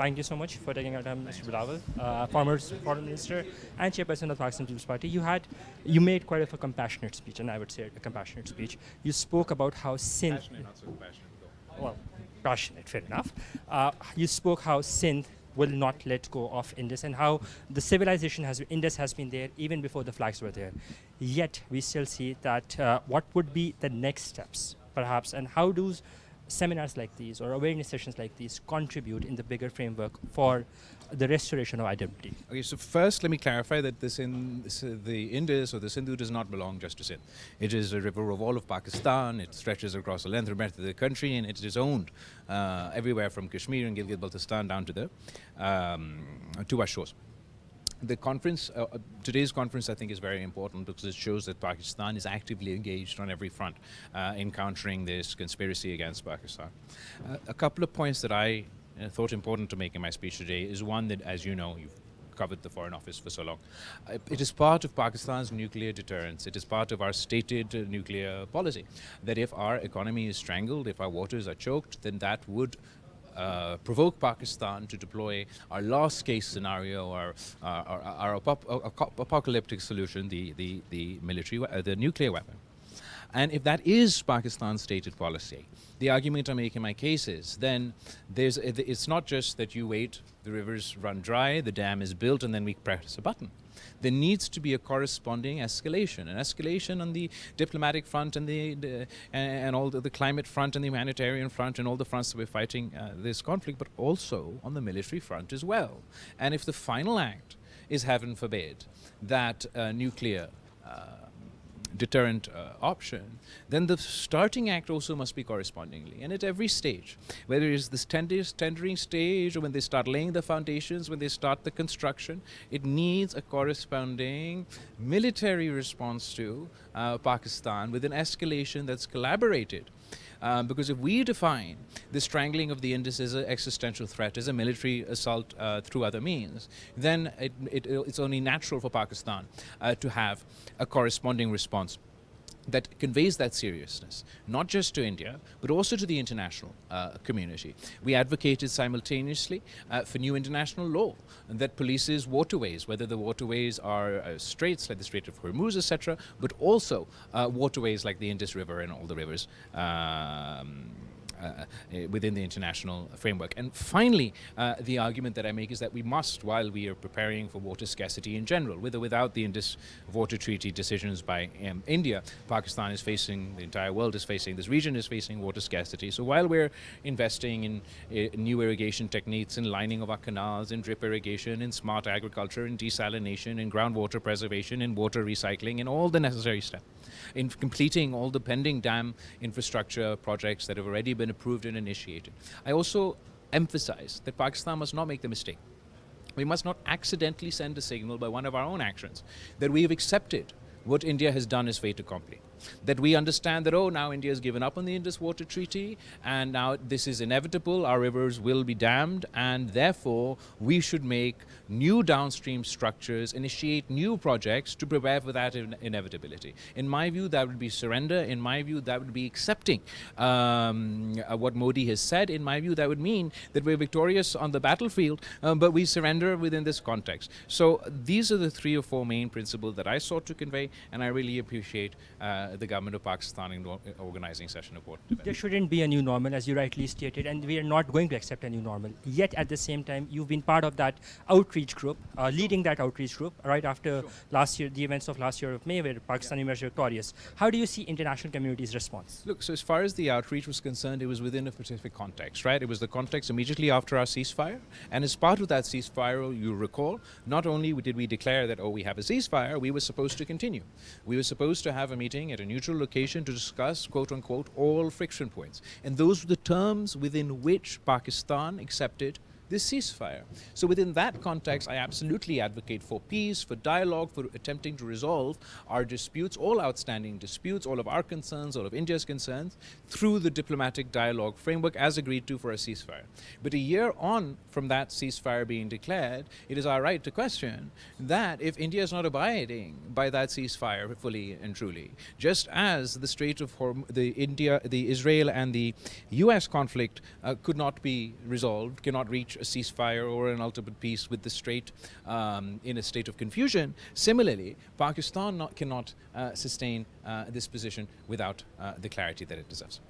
Thank you so much for taking our time, Mr. Bilawal, former foreign minister and chairperson of the Pakistan People's Party. You made quite of a compassionate speech, and I would say a compassionate speech. You spoke about how Sindh, Passionate, not so compassionate, though. well, passionate, fair enough. You spoke how Sindh will not let go of Indus and how the civilization Indus has been there even before the flags were there. Yet we still see that what would be the next steps, perhaps, and how do seminars like these or awareness sessions like these contribute in the bigger framework for the restoration of identity? Okay, so first let me clarify that the Indus or the Sindhu does not belong just to Sindh. It is a river of all of Pakistan. It stretches across the length and breadth of the country, and it is owned everywhere from Kashmir and Gilgit-Baltistan down to our shores. The conference, today's conference, I think, is very important because it shows that Pakistan is actively engaged on every front in countering this conspiracy against Pakistan. A couple of points that I thought important to make in my speech today is one that, as you know, you've covered the Foreign Office for so long. It is part of Pakistan's nuclear deterrence. It is part of our stated nuclear policy that if our economy is strangled, if our waters are choked, then that would provoke Pakistan to deploy our last case scenario, our apocalyptic solution, the nuclear weapon. And if that is Pakistan's stated policy, the argument I make in my case is then it's not just that you wait, the rivers run dry, the dam is built, and then we press a button. There needs to be a corresponding escalation, an escalation on the diplomatic front and all the climate front and the humanitarian front and all the fronts that we're fighting this conflict, but also on the military front as well. And if the final act is, heaven forbid, that nuclear deterrent option, then the starting act also must be correspondingly, and at every stage, whether it is this tendering stage or when they start laying the foundations, when they start the construction, it needs a corresponding military response to Pakistan with an escalation that's collaborated. Because if we define the strangling of the Indus as an existential threat, as a military assault through other means, then it's only natural for Pakistan to have a corresponding response that conveys that seriousness, not just to India, but also to the international community. We advocated simultaneously for new international law that polices waterways, whether the waterways are straits like the Strait of Hormuz, etc., but also waterways like the Indus River and all the rivers within the international framework. And finally, the argument that I make is that we must, while we are preparing for water scarcity in general, with or without the Indus Waters Treaty decisions by India, Pakistan is facing, the entire world is facing, this region is facing water scarcity. So while we're investing in new irrigation techniques, in lining of our canals, in drip irrigation, in smart agriculture, in desalination, in groundwater preservation, in water recycling, in all the necessary steps, in completing all the pending dam infrastructure projects that have already been approved and initiated, I also emphasize that Pakistan must not make the mistake. We must not accidentally send a signal by one of our own actions that we have accepted what India has done as fait accompli. That we understand that, oh, now India has given up on the Indus Water Treaty and now this is inevitable, our rivers will be dammed, and therefore we should make new downstream structures, initiate new projects to prepare for that inevitability. In my view, that would be surrender. In my view, that would be accepting what Modi has said. In my view, that would mean that we're victorious on the battlefield, but we surrender within this context. So these are the 3 or 4 main principles that I sought to convey, and I really appreciate the government of Pakistan in organizing such an important event. There shouldn't be a new normal, as you rightly stated, and we are not going to accept a new normal. Yet at the same time, you've been part of that outreach group, leading that outreach group right after last year, the events of last year of May, where Pakistan emerged victorious. How do you see international community's response? Look, so as far as the outreach was concerned, it was within a specific context, right? It was the context immediately after our ceasefire, and as part of that ceasefire, you recall, not only did we declare that, oh, we have a ceasefire, we were supposed to continue. We were supposed to have a meeting at a neutral location to discuss, quote unquote, all friction points. And those were the terms within which Pakistan accepted this ceasefire. So within that context, I absolutely advocate for peace, for dialogue, for attempting to resolve our disputes, all outstanding disputes, all of our concerns, all of India's concerns, through the diplomatic dialogue framework as agreed to for a ceasefire. But a year on from that ceasefire being declared, it is our right to question that if India is not abiding by that ceasefire fully and truly, just as the Strait of the Israel and the US conflict could not be resolved, cannot reach a ceasefire or an ultimate peace with the Strait in a state of confusion. Similarly, Pakistan cannot sustain this position without the clarity that it deserves.